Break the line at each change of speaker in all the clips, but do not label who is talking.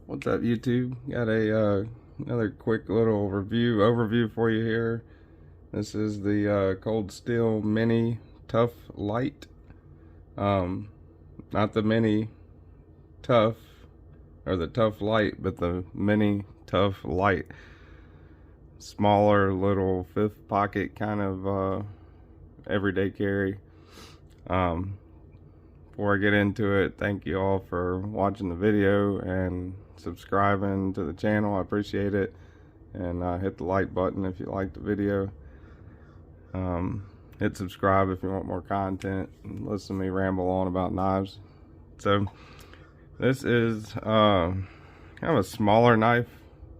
What's up, YouTube? Got a another quick little overview for you here. This is the Cold Steel Mini Tuff Lite. Not the Mini Tuff or the Tuff Lite, but the Mini Tuff Lite. Smaller little fifth pocket kind of everyday carry. Before I get into it, thank you all for watching the video and subscribing to the channel. I appreciate it. And hit the like button if you like the video. Hit subscribe if you want more content and listen to me ramble on about knives. So this is kind of a smaller knife,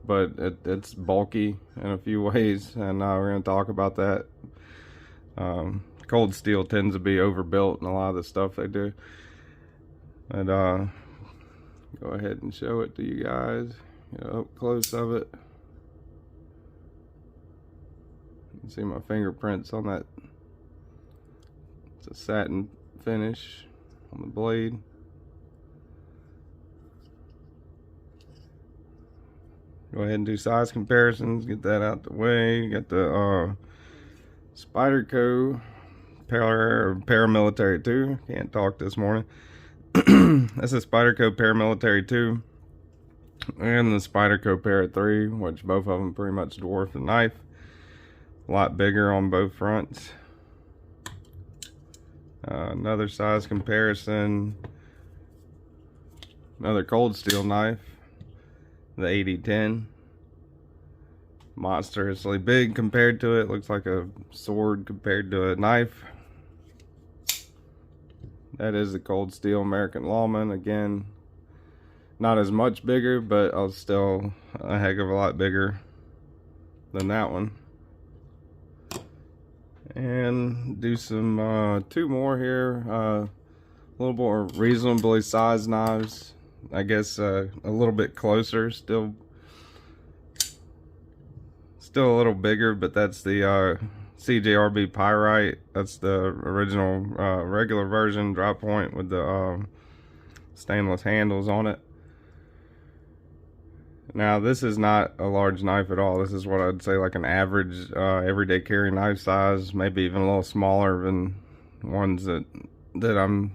but it's bulky in a few ways, and we're going to talk about that. Cold steel tends to be overbuilt in a lot of the stuff they do. But go ahead and show it to you guys. Get up close of it. You can see my fingerprints on that. It's a satin finish on the blade. Go ahead and do size comparisons. Get that out the way. You got the Spyderco Paramilitary 2. Can't talk this morning. That's a Spyderco Paramilitary 2 and the Spyderco Para 3, which both of them pretty much dwarf the knife. A lot bigger on both fronts. Another size comparison. Another cold steel knife, the 8010. Monstrously big compared to it. Looks like a sword compared to a knife. That is the Cold Steel American Lawman. Again, not as much bigger, but still a heck of a lot bigger than that one. And do some two more here. A little more reasonably sized knives. I guess a little bit closer. Still a little bigger, but that's the CJRB Pyrite. That's the original regular version, drop point with the stainless handles on it. Now this is not a large knife at all. This is what I'd say like an average everyday carry knife size, maybe even a little smaller than ones that I'm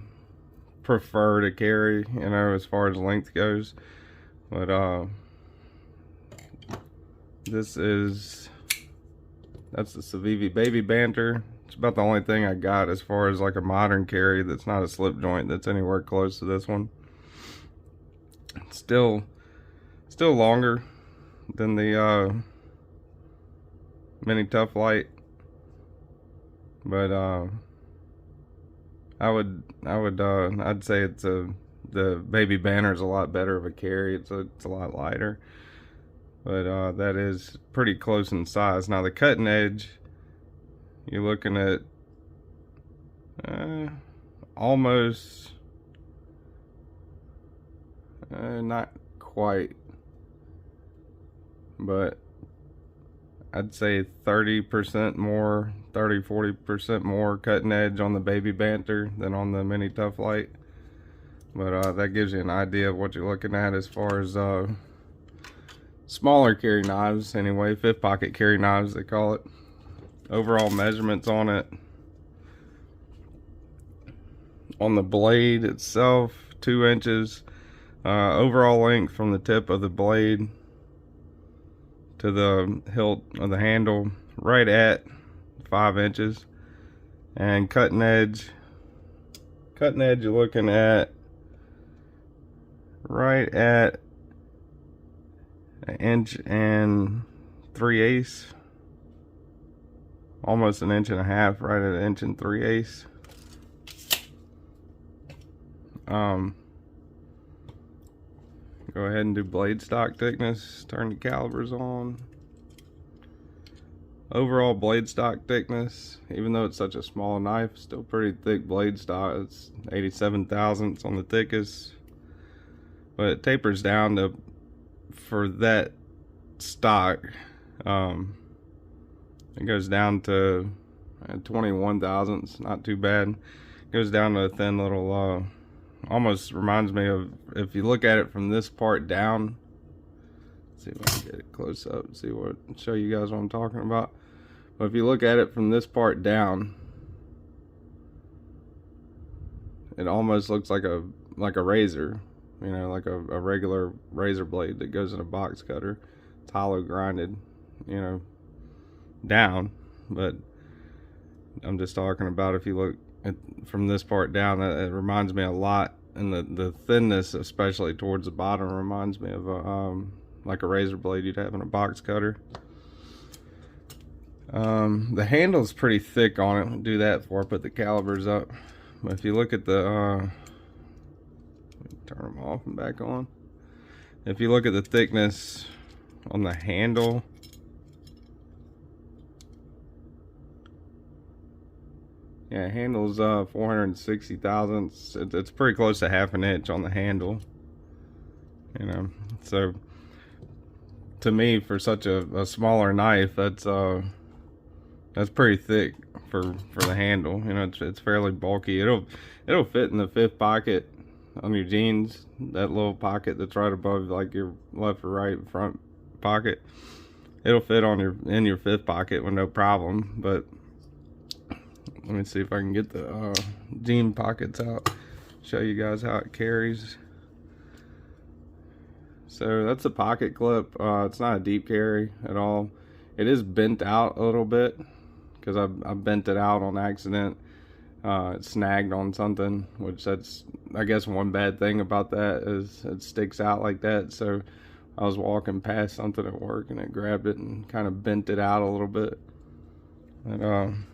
prefer to carry, you know, as far as length goes. But that's the Civivi Baby Banter. It's about the only thing I got as far as like a modern carry that's not a slip joint that's anywhere close to this one. It's still longer than the Mini Tuff Lite, but I'd say the Baby Banter is a lot better of a carry. It's a lot lighter. But that is pretty close in size. Now the cutting edge, you're looking at almost, not quite, but I'd say 30% more, 30-40% more cutting edge on the Baby Banter than on the Mini Tuff Lite. But that gives you an idea of what you're looking at as far as smaller carry knives, anyway, fifth pocket carry knives they call it. Overall measurements on it, on the blade itself, 2 inches. Overall length from the tip of the blade to the hilt of the handle, right at 5 inches. And cutting edge you're looking at right at 1 3/8 inches, almost 1.5 inches, right at 1 3/8 inches. Go ahead and do blade stock thickness. Turn the calibers on. Overall blade stock thickness, even though it's such a small knife, still pretty thick blade stock. It's 87 thousandths on the thickest, but it tapers down to, for that stock, it goes down to 21 thousandths. Not too bad. It goes down to a thin little almost reminds me of, if you look at it from this part down, see if I can get it close up, show you guys what I'm talking about. But if you look at it from this part down, it almost looks like a razor, you know, like a regular razor blade that goes in a box cutter. It's hollow grinded, you know, down. But I'm just talking about, if you look at from this part down, it reminds me a lot, and the thinness, especially towards the bottom, reminds me of like a razor blade you'd have in a box cutter. The handle's pretty thick on it. I'll do that before I put the calibers up. But if you look at the turn them off and back on. If you look at the thickness on the handle, yeah, handle's 460 thousandths. It's pretty close to half an inch on the handle, you know. So to me, for such a smaller knife, that's pretty thick for the handle. You know, it's fairly bulky. It'll fit in the fifth pocket on your jeans, that little pocket that's right above like your left or right front pocket. It'll fit in your fifth pocket with no problem. But let me see if I can get the jean pockets out, show you guys how it carries. So that's a pocket clip. It's not a deep carry at all. It is bent out a little bit because I bent it out on accident. It snagged on something, which that's, I guess, one bad thing about that is it sticks out like that. So I was walking past something at work and it grabbed it and kind of bent it out a little bit. And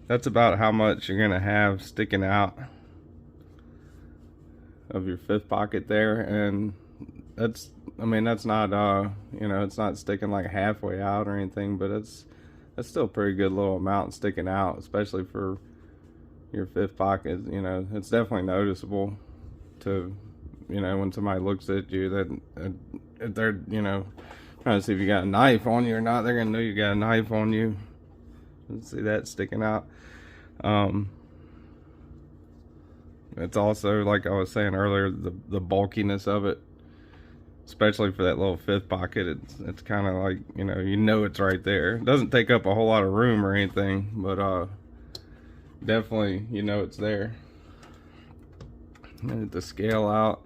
that's about how much you're gonna have sticking out of your fifth pocket there. And that's, I mean, that's not you know, it's not sticking like halfway out or anything, but that's still a pretty good little amount sticking out, especially for your fifth pocket. You know, it's definitely noticeable to, you know, when somebody looks at you, that if they're, you know, trying to see if you got a knife on you or not, they're gonna know you got a knife on you. See that sticking out. It's also, like I was saying earlier, the bulkiness of it, especially for that little fifth pocket. It's kind of like, you know it's right there. It doesn't take up a whole lot of room or anything, but definitely, you know, it's there. Get the scale out,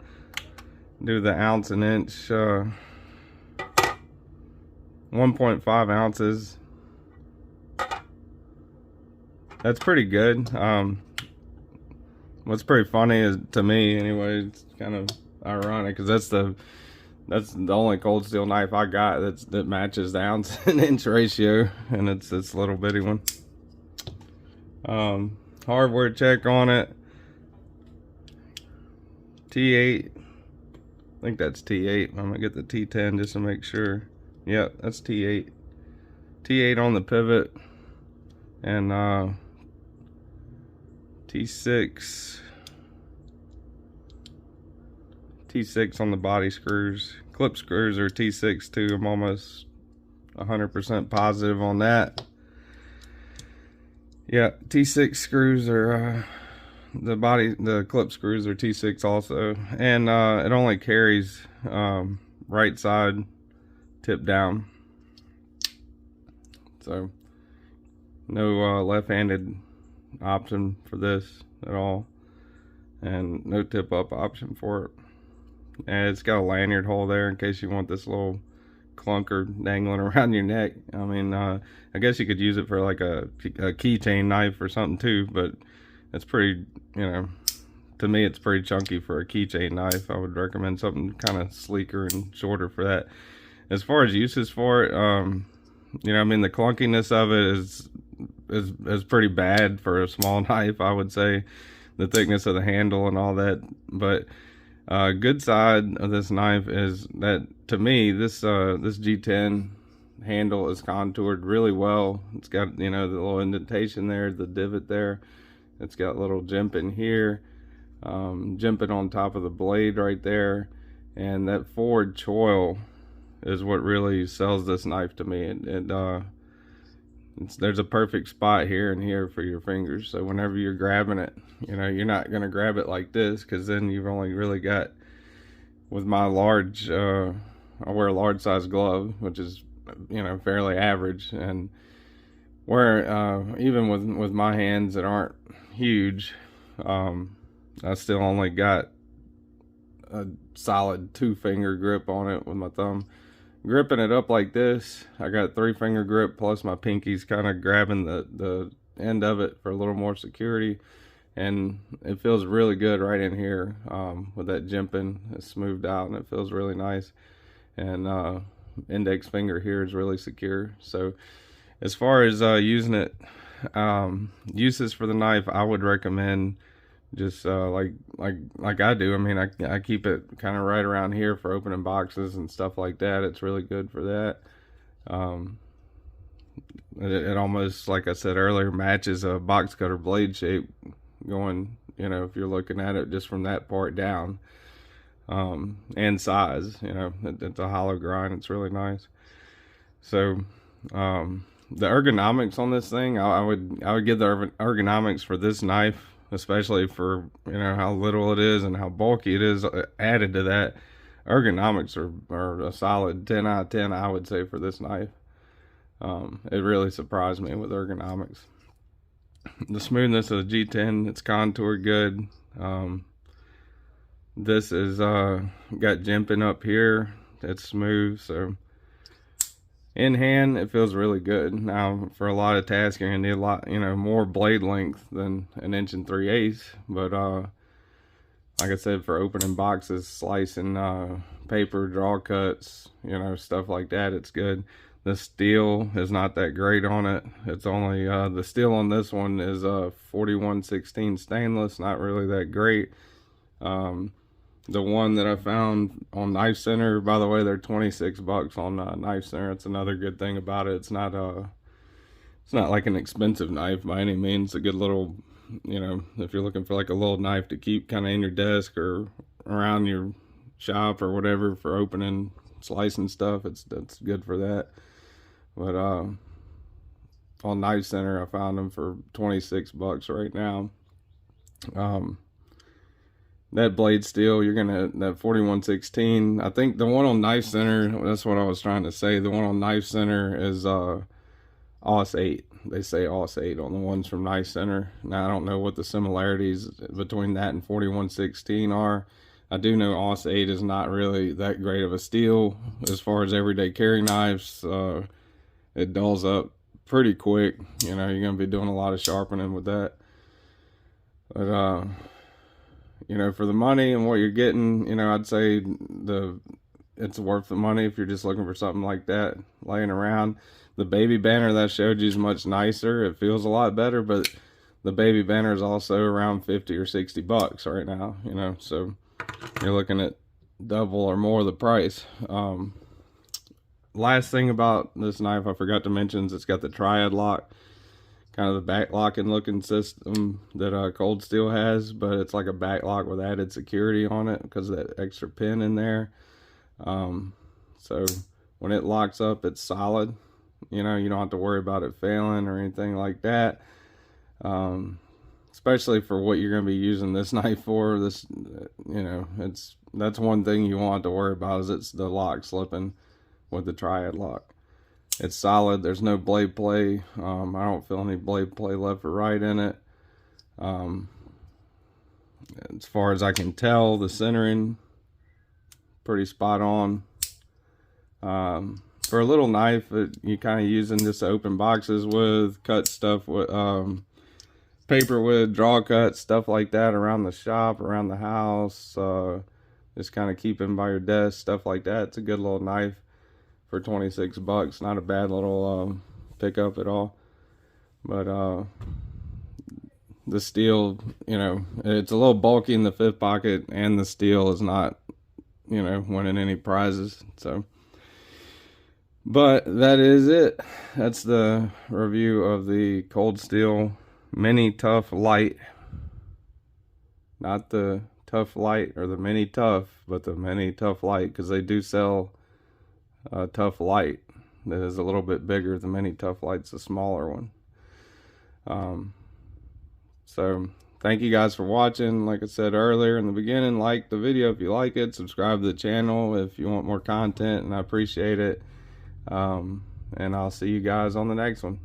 do the ounce and inch. 1.5 ounces. That's pretty good. What's pretty funny is, to me anyway, it's kind of ironic because that's the only cold steel knife I got that matches the ounce and inch ratio, and it's this little bitty one. Hardware check on it. T8. I think that's T8. I'm gonna get the T10 just to make sure. Yep, that's T8. T8 on the pivot, and T6 on the body screws. Clip screws are T6 too. I'm almost 100% positive on that. Yeah, T6 screws are the clip screws are T6 also, and it only carries right side tip down, so no left-handed option for this at all, and no tip up option for it. And it's got a lanyard hole there in case you want this little clunker dangling around your neck. I mean, I guess you could use it for like a keychain knife or something too, but it's pretty, you know, to me it's pretty chunky for a keychain knife. I would recommend something kind of sleeker and shorter for that. As far as uses for it, you know, I mean, the clunkiness of it is pretty bad for a small knife, I would say. The thickness of the handle and all that, but good side of this knife is that, to me, this G10 handle is contoured really well. It's got, you know, the little indentation there, the divot there. It's got a little jimping here, jimping on top of the blade right there, and that forward choil is what really sells this knife to me. There's a perfect spot here and here for your fingers, so whenever you're grabbing it, you know, you're not gonna grab it like this, because then you've only really got, with my large I wear a large size glove, which is, you know, fairly average, and where even with my hands that aren't huge, I still only got a solid 2-finger grip on it with my thumb. Gripping it up like this, I got 3-finger grip plus my pinky's kind of grabbing the end of it for a little more security, and it feels really good right in here with that jimping. It's smoothed out and it feels really nice, and index finger here is really secure. So as far as using it, uses for the knife, I would recommend just like I do. I mean, I keep it kind of right around here for opening boxes and stuff like that. It's really good for that. It almost, like I said earlier, matches a box cutter blade shape going, you know, if you're looking at it just from that part down, and size, you know, it's a hollow grind. It's really nice. So the ergonomics on this thing, I would give the ergonomics for this knife, especially for, you know, how little it is and how bulky it is, added to that, ergonomics are a solid 10 out of 10, I would say, for this knife. It really surprised me with ergonomics. The smoothness of the G10, it's contoured good. This is got jimping up here. It's smooth, so in hand it feels really good. Now for a lot of tasking, you need a lot, you know, more blade length than 1 3/8, but like I said, for opening boxes, slicing paper, draw cuts, you know, stuff like that, it's good. The steel is not that great on it. It's only the steel on this one is 4116 stainless, not really that great. The one that I found on Knife Center, by the way, they're 26 bucks on Knife Center. It's another good thing about it. It's not like an expensive knife by any means. It's a good little, you know, if you're looking for like a little knife to keep kind of in your desk or around your shop or whatever for opening, slicing stuff, that's good for that. But on Knife Center, I found them for 26 bucks right now. That blade steel, you're gonna, that 4116, I think the one on Knife Center, that's what I was trying to say, the one on Knife Center is AUS 8. They say AUS 8 on the ones from Knife Center. Now I don't know what the similarities between that and 4116 are. I do know AUS 8 is not really that great of a steel as far as everyday carry knives. It dulls up pretty quick. You know, you're gonna be doing a lot of sharpening with that. But you know, for the money and what you're getting, you know, I'd say it's worth the money if you're just looking for something like that laying around. The baby banner that I showed you is much nicer. It feels a lot better, but the baby banner is also around 50 or 60 bucks right now, you know, so you're looking at double or more the price. Last thing about this knife I forgot to mention is it's got the triad lock, kind of the back locking looking system that Cold Steel has, but it's like a back lock with added security on it because of that extra pin in there. So when it locks up, it's solid. You know, you don't have to worry about it failing or anything like that. Especially for what you're going to be using this knife for. This, you know, that's one thing you won't have to worry about, is it's the lock slipping with the triad lock. It's solid. There's no blade play. I don't feel any blade play left or right in it. As far as I can tell, the centering pretty spot on. For a little knife that you kind of using just to open boxes with, cut stuff with, paper with, draw cuts, stuff like that around the shop, around the house, just kind of keeping by your desk, stuff like that. It's a good little knife for 26 bucks. Not a bad little pickup at all. But the steel, you know, it's a little bulky in the fifth pocket, and the steel is not, you know, winning any prizes. So, but that is it. That's the review of the Cold Steel Mini Tuff Lite. Not the Tuff Lite or the Mini Tuff, but the Mini Tuff Lite, because they do sell a Tuff Lite that is a little bit bigger. The Mini Tuff Lite's a smaller one. So thank you guys for watching. Like I said earlier in the beginning, like the video if you like it, subscribe to the channel if you want more content, and I appreciate it. And I'll see you guys on the next one.